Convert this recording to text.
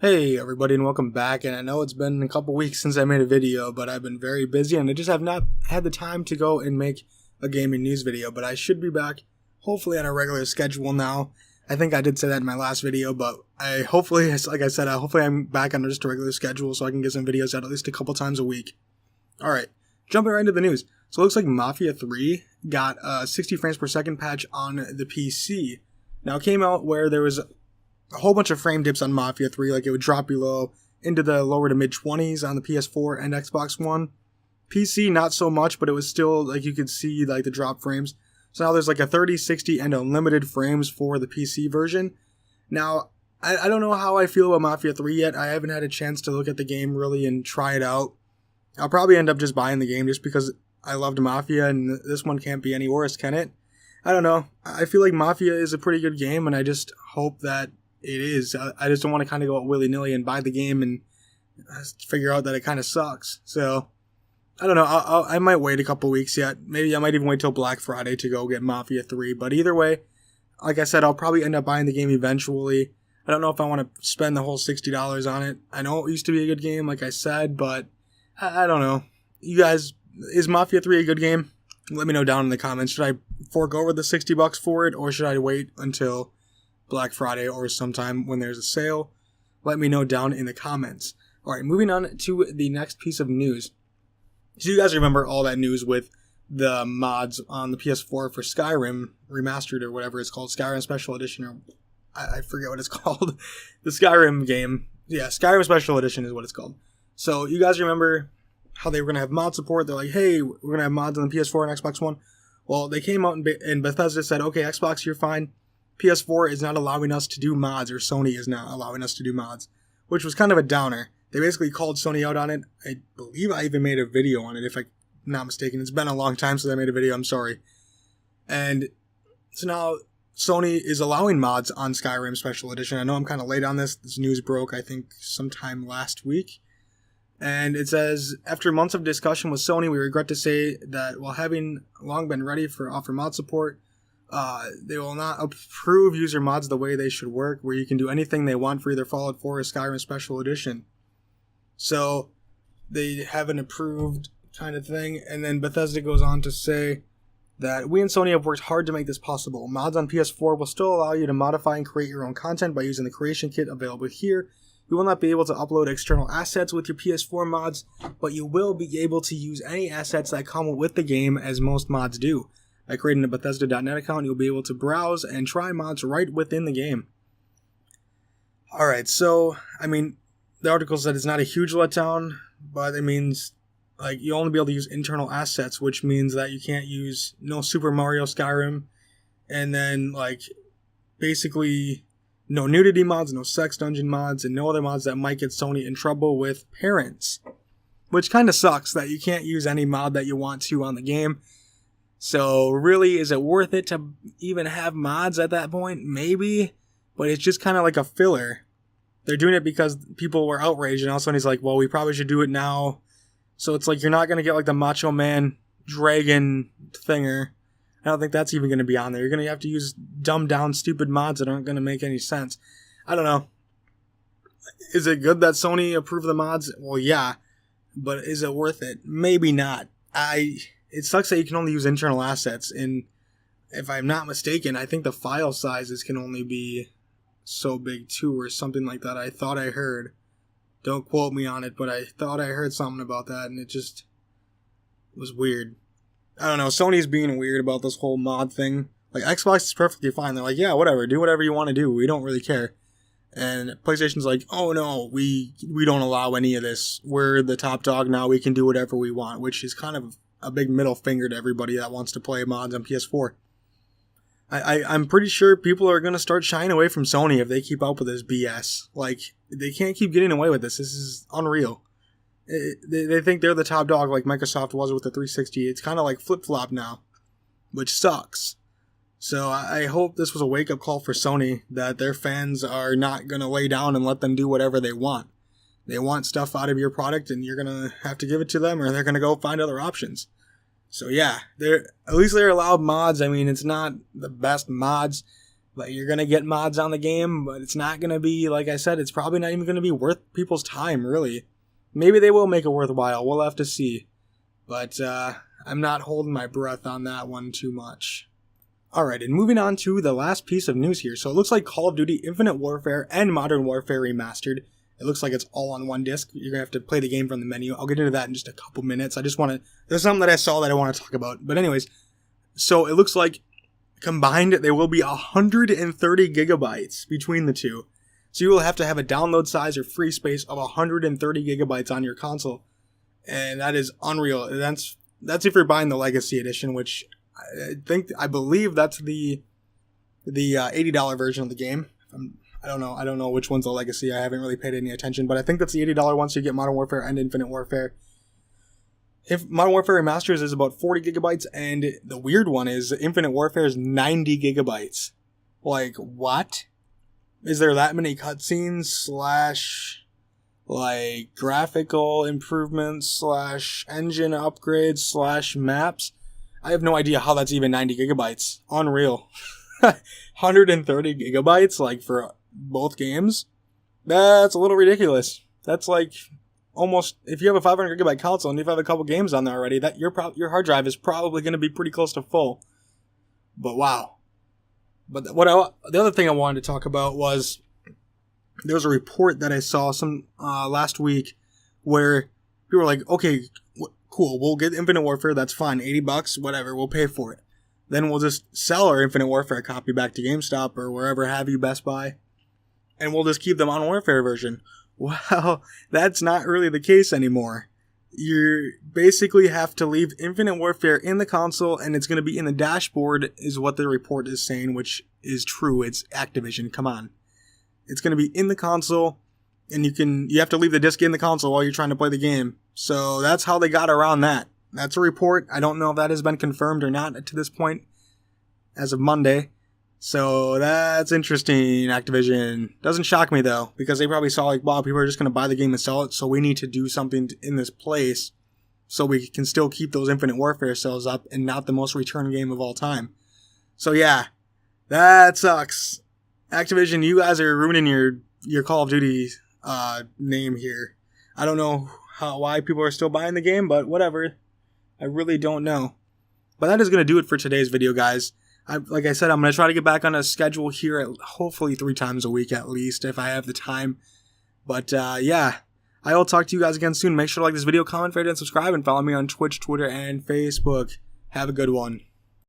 Hey everybody and welcome back, and I know it's been a couple weeks since I made a video, but I've been very busy and I just have not had the time to go and make a gaming news video, but I should be back hopefully on a regular schedule now. I think I did say that in my last video, but hopefully I'm back on just a regular schedule so I can get some videos out at least a couple times a week. Alright, jumping right into the news. So it looks like Mafia 3 got a 60 frames per second patch on the PC. Now it came out where there was a whole bunch of frame dips on Mafia 3, like it would drop below into the lower to mid 20s on the PS4 and Xbox One. PC, not so much, but it was still, like, you could see, like, the drop frames. So now there's, like, a 30, 60, and unlimited frames for the PC version. Now, I don't know how I feel about Mafia 3 yet. I haven't had a chance to look at the game, really, and try it out. I'll probably end up just buying the game just because I loved Mafia, and this one can't be any worse, can it? I don't know. I feel like Mafia is a pretty good game, and I just hope that it is. I just don't want to kind of go out willy-nilly and buy the game and figure out that it kind of sucks. So, I don't know. I might wait a couple weeks yet. Maybe I might even wait till Black Friday to go get Mafia 3. But either way, like I said, I'll probably end up buying the game eventually. I don't know if I want to spend the whole $60 on it. I know it used to be a good game, like I said, but I don't know. You guys, is Mafia 3 a good game? Let me know down in the comments. Should I fork over the $60 for it, or should I wait until Black Friday or sometime when there's a sale? Let me know down in the comments. Alright, moving on to the next piece of news. So you guys remember all that news with the mods on the PS4 for Skyrim Remastered or whatever it's called, Skyrim Special Edition, or I forget what it's called. The Skyrim game. Yeah, Skyrim Special Edition is what it's called. So you guys remember how they were going to have mod support? They're like, hey, we're going to have mods on the PS4 and Xbox One. Well, they came out and Bethesda said, okay, Xbox, you're fine. PS4 is not allowing us to do mods, or Sony is not allowing us to do mods, which was kind of a downer. They basically called Sony out on it. I believe I even made a video on it, if I'm not mistaken. It's been a long time since I made a video, I'm sorry. And so now Sony is allowing mods on Skyrim Special Edition. I know I'm kind of late on this. This news broke, I think, sometime last week. And it says, after months of discussion with Sony, we regret to say that while having long been ready for offer mod support, they will not approve user mods the way they should work, where you can do anything they want for either Fallout 4 or Skyrim Special Edition. So they haven't approved kind of thing, and then Bethesda goes on to say that we and Sony have worked hard to make this possible. Mods on PS4 will still allow you to modify and create your own content by using the creation kit available here. You will not be able to upload external assets with your PS4 mods, but you will be able to use any assets that come with the game, as most mods do. By creating a Bethesda.net account, you'll be able to browse and try mods right within the game. Alright, so, I mean, the article said it's not a huge letdown, but it means, like, you'll only be able to use internal assets, which means that you can't use no Super Mario Skyrim, and then, like, basically no nudity mods, no sex dungeon mods, and no other mods that might get Sony in trouble with parents. Which kind of sucks that you can't use any mod that you want to on the game. So really, is it worth it to even have mods at that point? Maybe, but it's just kind of like a filler. They're doing it because people were outraged, and all of a sudden he's like, well, we probably should do it now. So it's like, you're not going to get like the Macho Man Dragon thinger. I don't think that's even going to be on there. You're going to have to use dumbed down stupid mods that aren't going to make any sense. I don't know. Is it good that Sony approved the mods? Well, yeah, but is it worth it? Maybe not. It sucks that you can only use internal assets, and if I'm not mistaken, I think the file sizes can only be so big too, or something like that. I thought I heard. Don't quote me on it, but I thought I heard something about that, and it just was weird. I don't know, Sony's being weird about this whole mod thing. Like, Xbox is perfectly fine. They're like, yeah, whatever, do whatever you want to do. We don't really care. And PlayStation's like, oh no, we don't allow any of this. We're the top dog now. We can do whatever we want, which is kind of a big middle finger to everybody that wants to play mods on PS4. I'm pretty sure people are going to start shying away from Sony if they keep up with this BS. Like, they can't keep getting away with this. This is unreal. They think they're the top dog like Microsoft was with the 360. It's kind of like flip-flop now, which sucks. So I hope this was a wake-up call for Sony, that their fans are not going to lay down and let them do whatever they want. They want stuff out of your product, and you're going to have to give it to them, or they're going to go find other options. So yeah, at least they're allowed mods. I mean, it's not the best mods, But you're going to get mods on the game, but it's not going to be, like I said, it's probably not even going to be worth people's time, really. Maybe they will make it worthwhile. We'll have to see. But I'm not holding my breath on that one too much. Alright, and moving on to the last piece of news here. So it looks like Call of Duty Infinite Warfare and Modern Warfare Remastered. It looks like it's all on one disc. You're going to have to play the game from the menu. I'll get into that in just a couple minutes. I just want to... There's something that I saw that I want to talk about. But anyways, so it looks like combined there will be 130 gigabytes between the two. So you will have to have a download size or free space of 130 gigabytes on your console. And that is unreal. That's if you're buying the Legacy Edition, which I believe that's the $80 version of the game. I don't know which one's the Legacy. I haven't really paid any attention, but I think that's the $80 one, so you get Modern Warfare and Infinite Warfare. If Modern Warfare Remasters is about 40 gigabytes, and the weird one is Infinite Warfare is 90 gigabytes. Like, what? Is there that many cutscenes / like graphical improvements / engine upgrades / maps? I have no idea how that's even 90 gigabytes. Unreal. 130 gigabytes, like, for both games? That's a little ridiculous. That's like almost, if you have a 500 gigabyte console and you have a couple games on there already, that your hard drive is probably going to be pretty close to full. But wow. But the other thing I wanted to talk about was there was a report that I saw last week where people were like, okay, cool, we'll get Infinite Warfare, that's fine, $80, whatever, we'll pay for it. Then we'll just sell our Infinite Warfare copy back to GameStop or wherever have you, Best Buy, and we'll just keep the Modern Warfare version. Well, that's not really the case anymore. You basically have to leave Infinite Warfare in the console, and it's going to be in the dashboard, is what the report is saying, which is true. It's Activision. Come on. It's going to be in the console, and you have to leave the disc in the console while you're trying to play the game. So that's how they got around that. That's a report. I don't know if that has been confirmed or not to this point as of Monday. So that's interesting, Activision. Doesn't shock me, though, because they probably saw, like, wow, people are just going to buy the game and sell it, so we need to do something in this place so we can still keep those Infinite Warfare sales up and not the most returned game of all time. So, yeah, that sucks. Activision, you guys are ruining your Call of Duty name here. I don't know why people are still buying the game, but whatever. I really don't know. But that is going to do it for today's video, guys. Like I said, I'm going to try to get back on a schedule here, hopefully 3 times a week at least, if I have the time. But, yeah, I will talk to you guys again soon. Make sure to like this video, comment, favorite, and subscribe, and follow me on Twitch, Twitter, and Facebook. Have a good one.